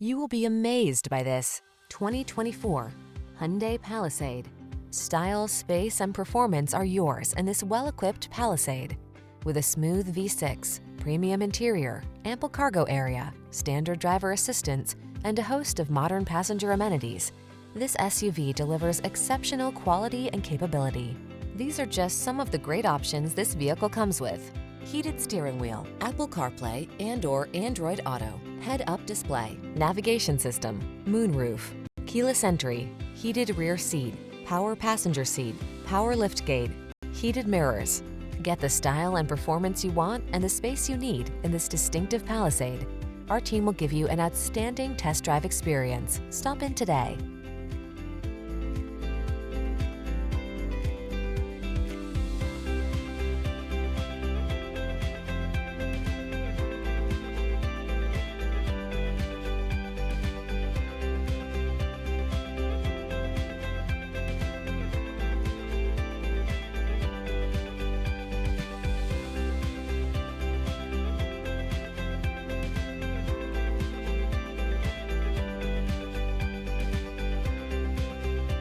You will be amazed by this 2024 Hyundai Palisade. Style, space, and performance are yours in this well-equipped Palisade. With a smooth V6, premium interior, ample cargo area, standard driver assistance, and a host of modern passenger amenities, this SUV delivers exceptional quality and capability. These are just some of the great options this vehicle comes with: heated steering wheel, Apple CarPlay and/or Android Auto, head-up display, navigation system, moonroof, keyless entry, heated rear seat, power passenger seat, power liftgate, heated mirrors. Get the style and performance you want and the space you need in this distinctive Palisade. Our team will give you an outstanding test drive experience. Stop in today.